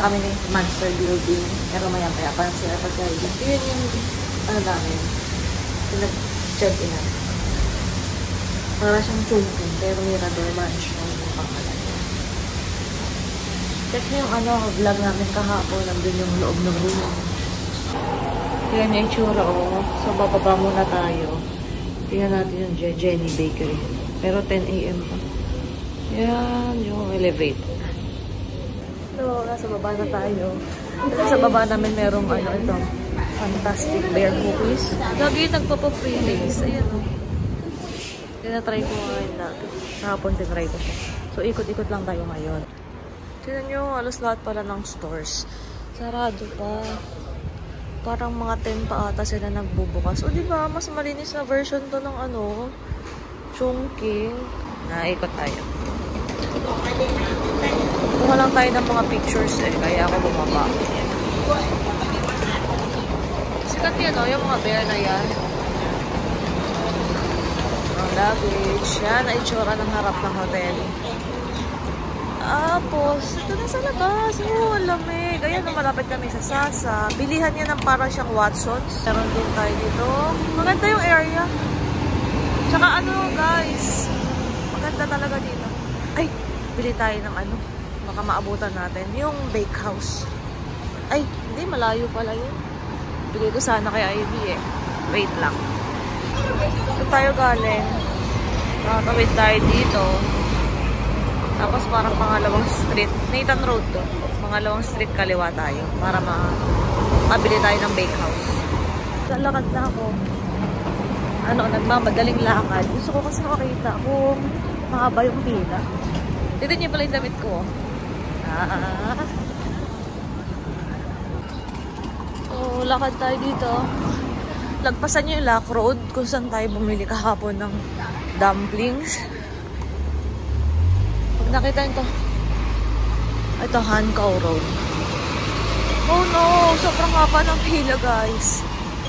kami ng Monster Building. Pero maya-maya pa sila pagkaibig. Yun yung, ano namin, pinag-check-in namin. Para siyang Chungking, pero Mirador Mansion yung pangalan. Check niyo yung vlog namin kahapon. Nandun yung loob ng room. Yan yung itsura, oh. So, bababa muna tayo. Tingnan natin yung Jenny Bakery. Pero 10 AM pa. Yan yung elevator. So, nasa baba na tayo. Sa baba namin merong ito. Fantastic Bear Cookies. Lagi nagpapa-free lace. Ayan, oh. Tinatry ko ngayon dati. Kahapon tinry ko siya. So, ikot-ikot lang tayo ngayon. Tignan nyo, alas lahat pala ng stores. Sarado pa. Parang mga 10 pa ata sila nagbubukas. O, diba? Mas malinis na version to ng Chungking. Naikot tayo. Kuha lang tayo ng mga pictures kaya ako bumaba. Sikat yan, yung mga bear na yan. Ang luggage. Yan, ay itsura ng harap ng hotel. Tapos, ito na sa labas. Ang lamig. Ayan, malapit kami sa Sasa. Bilihan niya ng parang siyang Watsons. Meron din tayo dito. Maganda yung area. Tsaka guys. Maganda talaga dito. Ay, bili tayo ng baka maabutan natin. Yung bakehouse. Ay, hindi. Malayo pala yun. Bili ko sana kay Ivy Wait lang. Ito tayo galing. Nakatawid tayo dito. Tapos parang pangalawang street. Nathan Road to. Pangalawang street kaliwa tayo. Para makabili tayo ng bakehouse. Lalakad na ako. Nagmamadaling lakad. Gusto ko kasi makakita kung mahaba yung pila. Tignan niyo pala yung damit ko. So, lakad tayo dito. Lagpasan niyo yung Lock Road kung saan tayo bumili kahapon ng dumplings. Pag nakita nyo ito Hancow Road. Oh no! Sobrang haba ng pila, guys.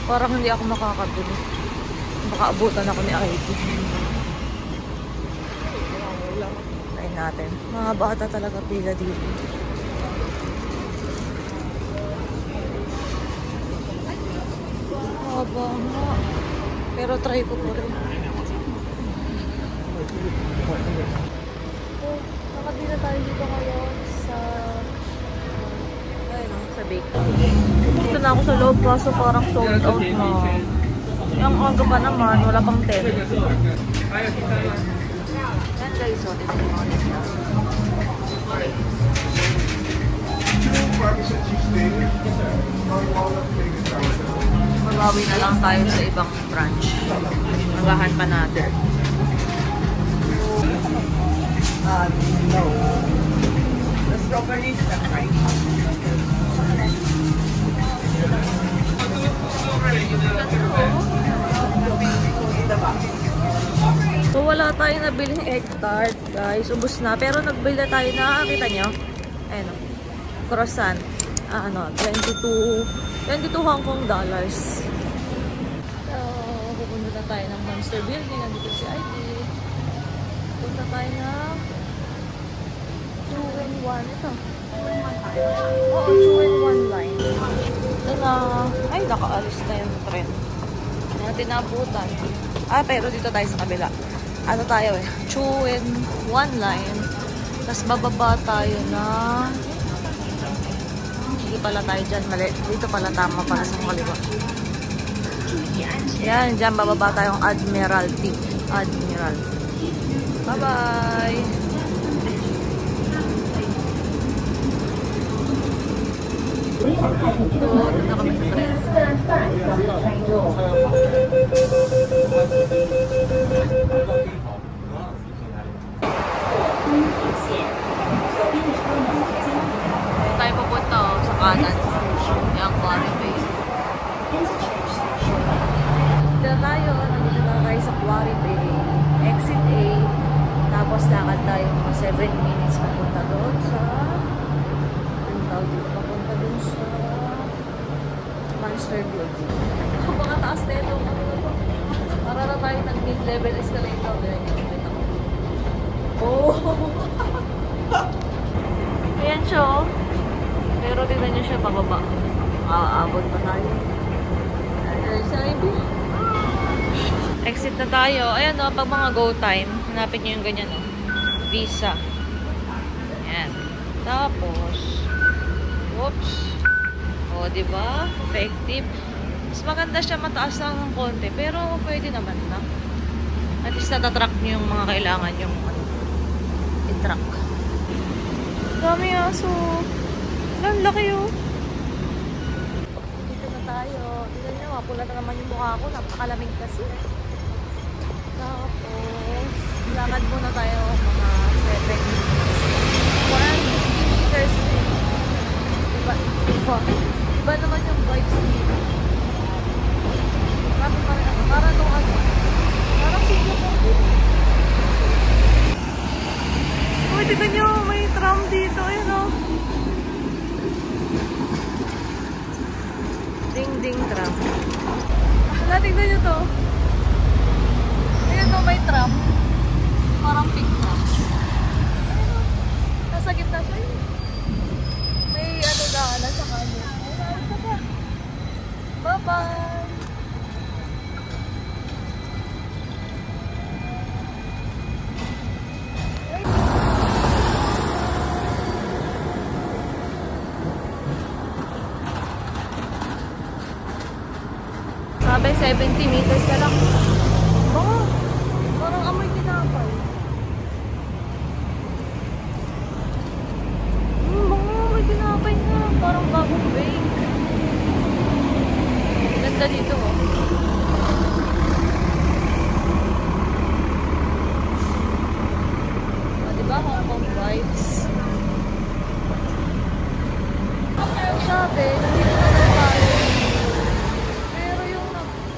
Parang hindi ako makakabili. Baka abutan ako ni Ivy. Try natin. Mga bata talaga pila dito. Haba nga. Pero try ko po rin. So, nakabila tayo dito ngayon sa sa bakery. Dito na ako sa loob kaso parang sold out na. Yung aga pa naman, wala pang 10. Yan guys, so ito yung mga nila. Magbawi na lang tayo sa ibang branch. Magahan pa natin. No. The strawberry is that right? So wala tayong nabiling egg tart, guys. Ubus na. Pero nagbili tayo na, kita nyo? Ayan o. Croissant. 22 Hong Kong dollars. So, pupunta na tayo ng Monster Building. Nandito si Ivy. Punta tayo na 2-in-1. Ito. 2-in-1 tayo. Oo, 2-in-1 line. Ito na. Ay, nakaalis na yung trend. Natin naabutan. Pero dito tayo sa kabila. Ano tayo 2-in-1 line. Tapos bababa tayo na hindi pala tayo dyan. Mali. Dito pala tama para sa kaliwa. Yan. Dyan bababa tayong Admiralty. Admiralty. Bye-bye! So, dito na kami sa trend. Tayo pupunta sa kanan. Yung Quarry Bay. Dito tayo. Nandito na tayo sa Quarry Bay. Exit A. Tapos lakad tayo mga 7 minutes papunta doon sa papunta doon sa Monster Building. Mga taas na ito. Para na tayo ng mid-level escalator. Oh! Ayan siya. Pero tingnan nyo siya pababa. Aabot pa tayo. Exit na tayo. Ayan o, pag mga go time, hanapin nyo yung ganyan o. Visa. Ayan. Tapos, whoops. O, diba? Effective. Mas maganda siya, mataas lang ng konti. Pero, pwede naman na. At least natatrack nyo yung mga kailangan yung i-track. Dami aso. Ang laki oh. Dito na tayo. Tignan nyo, mapula na naman yung mukha ko. Napakalamig kasi. Tapos, lakad muna tayo mga 7 minutes. 150 meters. Iba naman yung vibes dito. Marami pa rin ako. Parang nung ano. Parang Singapore din. Uy, tignan nyo. May tram dito. Ayun o. Ding-ding tram. Wala, tignan nyo to. Ayun o, may tram. Parang pink tram. Ayun o. Nasa gitna siya yun. May ano na sa kanya. Ayun o, bye-bye! Sabi 70 meters na lang. Oh, parang amoy tinapay. Amoy tinapay na. Parang bagong bake. Ganda dito oh. Diba Hong Kong vibes? Sabi, nandito na daw tayo. Pero yung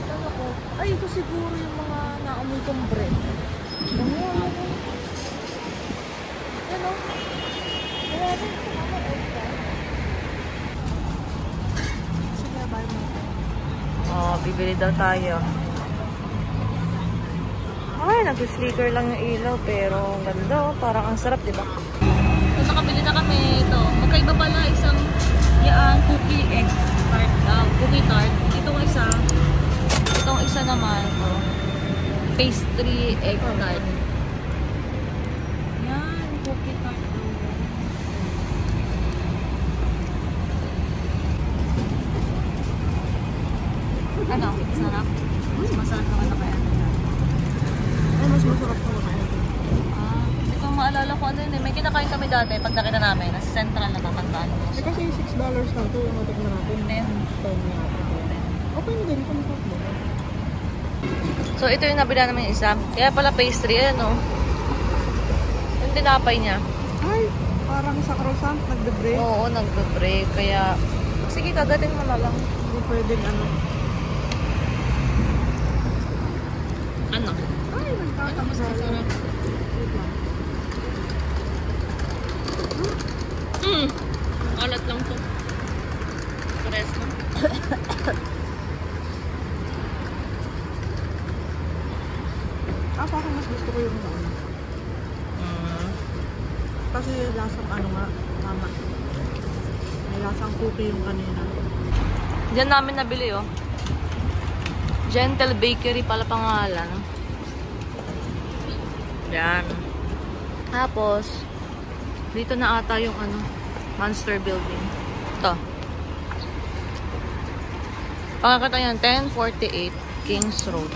ano ko, ay ito siguro yung mga naamoy kong bread. Ano? Ano? Oh, bibili daw tayo. Ay, nag-flicker lang yung ilaw pero ang ganda oh. Parang ang sarap, diba? So, nakabili na kami ito. Magkaiba pala isang cookie egg tart. Cookie tart. Itong isa naman oh, pastry egg tart. Yan, cookie tart. Ano? Sarap? Mas masarap naman na kaya. Ay, mas masarap naman kaya. Ito maalala ko ano yun eh. May kinakain kami dati pag nakita namin. Nasa central na tatandaan mo. Eh, kasi $6 lang ito yung matikman natin. 10. Okay na din kung mo. So, ito yung nabila namin yung isa. Kaya pala pastry. Ayan o. Yung tinapay niya. Ay, parang sa croissant, nagbe-break. Oo, nagbe-break. Kaya, sige, kagatin mo na lang. Hindi pwedeng ano. Ano? Ay, nagkakamasarap. Alat lang to. Pares lang. Parang mas gusto ko yung ano. Kasi lasang ano nga, tama. May lasang cookie yung kanina. Diyan namin nabili oh. Gentle Bakery pala pangalan. Yan. Tapos, dito na ata yung ano, Monster Building. Ito. Pangakita yan, 1048 Kings Road.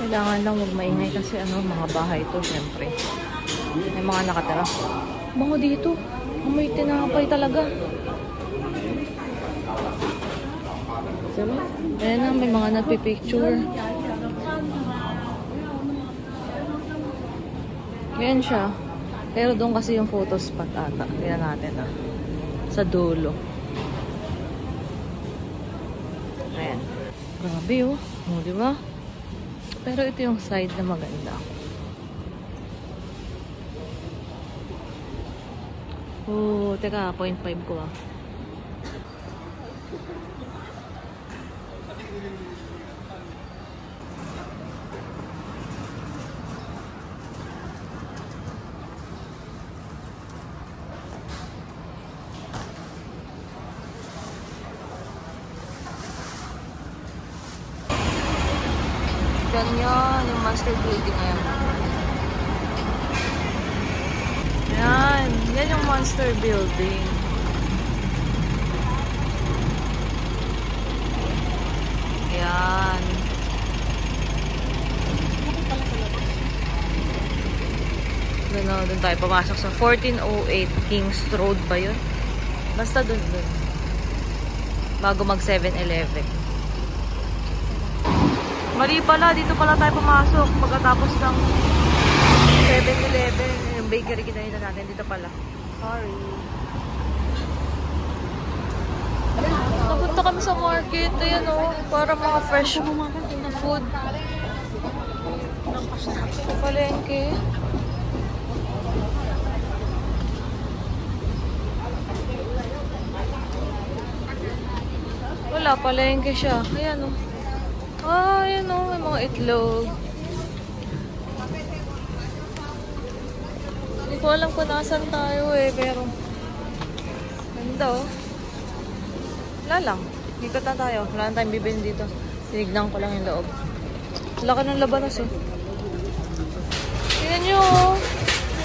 Kailangan lang huwag maingay kasi ano, mga bahay to, syempre. May mga nakatira. Bango dito. May tinapay talaga. Ayan na, may mga nagpipicture. Ayan siya. Pero doon kasi yung photo spot ata. Tignan natin ah. Sa dulo. Ayan. Grabe oh. O, diba? Pero ito yung side na maganda. Oh, teka, 0.5 ko ah. Ganyan, yung monster building ngayon. Yan. Yan yung monster building. Yan. Doon tayo pumasok sa 1408 Kings Road ba yun? Basta dun. Bago mag 7-Eleven. Mali pala, dito pala tayo pumasok pagkatapos ng 7-Eleven. Yung bakery kinahita natin dito pala. Sorry. Napunta kami sa market. Ayan o, para mga fresh na food. Sa palengke. Wala, palengke siya. Ayan o. Ah, ayan o. May mga itlog. Hindi ko alam kung nasan tayo eh. Pero, ganda o. Wala lang. Ikot na tayo. Wala na tayong bibilin dito. Tinignan ko lang yung loob. Laki ng labanas eh. Tingnan nyo o.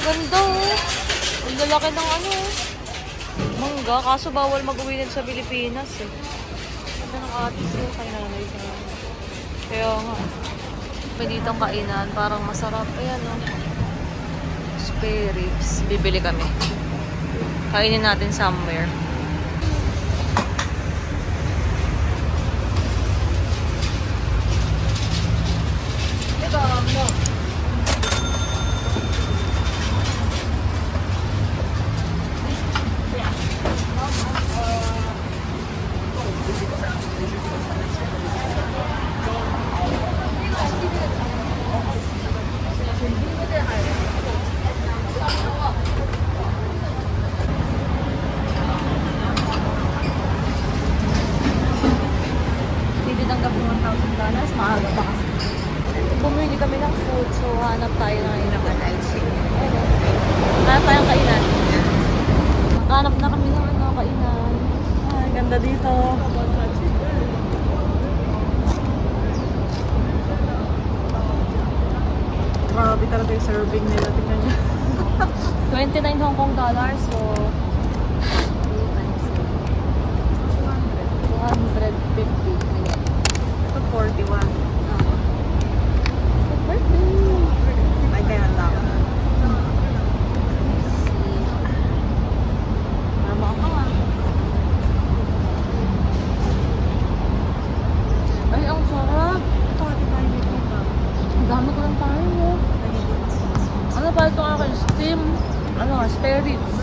Ganda o. Ang lalaki ng ano o. Mangga. Kaso bawal mag-uwi din sa Pilipinas eh. Nakatis ko kaya nalamay sa kaya nga may ditong kainan parang masarap. Ayan o, spare ribs. Bibili kami, kainin natin somewhere. $1,000, maaga pa kasi. Bumili kami ng food, so hanap tayo ng inakalaisip. Hanap tayong kainan. Hanap na kami ng kainan. Ay, ganda dito. Grabe talaga yung serving nila. Tingnan nyo. 29 Hong Kong dollars, so 250. Ito 41. Birthday! Ay, kaya lang. Mama ka nga. Ay, ang sarap! Ang dami ko lang tayo. Ano ba ito akin? Steam? Ano nga? Spare ribs.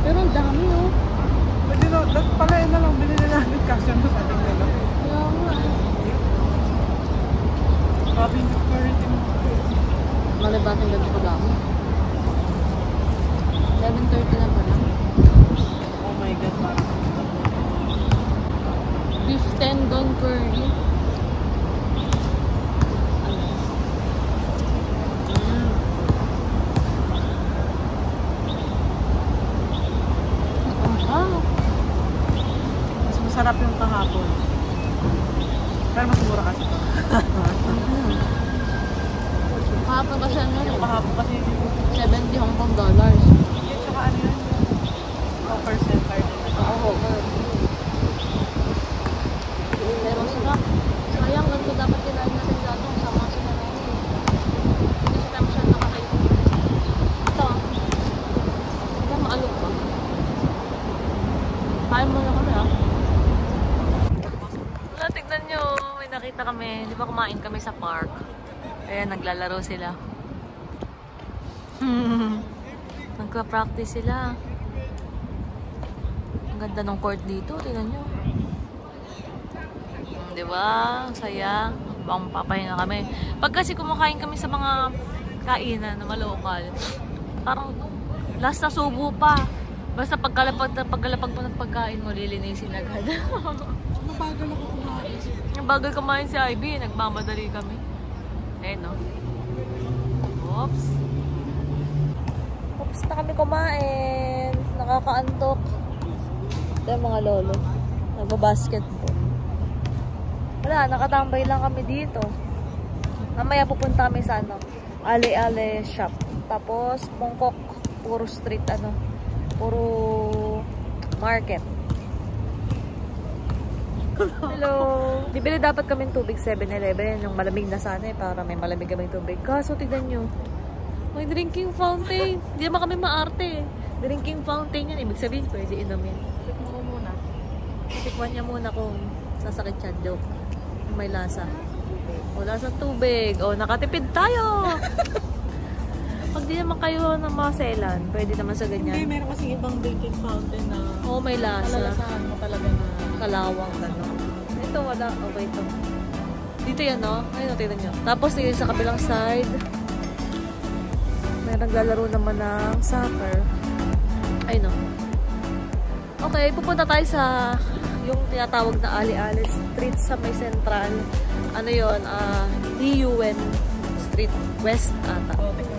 Pero ang dami, oh. Pwede na, palain na lang, bilhin na namin kasi mo sa ating gano'n. Kaya nga. Grabe yung curry din. Malibating ganito ko dami. 11:30 na pala. Oh my God, parang. Beef tendon curry. Masarap yung kahapon. Pero mas mura kasi ito. Kahapon kasi ano? Yung kahapon kasi 70 Hong Kong dollars. yun, tsaka ano yun? 4% card. Oo, pero sarap. Sayang, ganito dapat kinain natin dito sa mga sinanay. Hindi sa tayo siya nakakayo. Ito. Ito, maalok ba? Kain muna kami, ah. Tignan nyo, may nakita kami. Di ba kumain kami sa park? Ayan, naglalaro sila. Nagpa-practice sila. Ang ganda ng court dito, tignan nyo. Di ba? Saya. Bang papahinga kami. Pag kasi kumakain kami sa mga kainan na malokal, parang Last na subo pa. Basta pagkalapag mo ng pagkain mo, lilinisin agad. Mabagal ako kumain. Ang bagal kumain si Ivy, nagmamadali kami. Eh, no? Oops. Oops na kami kumain. Nakakaantok. Ito yung mga lolo. Nagbabasketball. Wala, nakatambay lang kami dito. Mamaya pupunta kami sa ano, Ale-Ale shop. Tapos, Mongkok, puro street, ano, puro market. Hello! Bibili dapat kaming tubig 7-Eleven, yung malamig na sana para may malamig kaming tubig. Kaso, tignan nyo. May drinking fountain. Hindi naman kami maarte. Drinking fountain yan. Ibig sabihin, pwede inumin. Tikman ko muna. Tikman niya muna kung sasakit siya. Joke. May lasa. O, lasa tubig. O, nakatipid tayo! Pag di naman kayo ng mga selan, pwede naman sa Hindi, ganyan. meron kasi ibang drinking fountain na Oo, may lasa. malalasahan mo talaga na. Kalawang gano'n. Ito, wala. Okay, ito. Dito yan, no? Ayun, tignan nyo. Tapos, dito sa kabilang side, may naglalaro naman ng soccer. Ay, no. Okay, pupunta tayo sa yung tinatawag na Ali-Ali Street sa may Central. Ano yun? DUN Street West ata. Okay.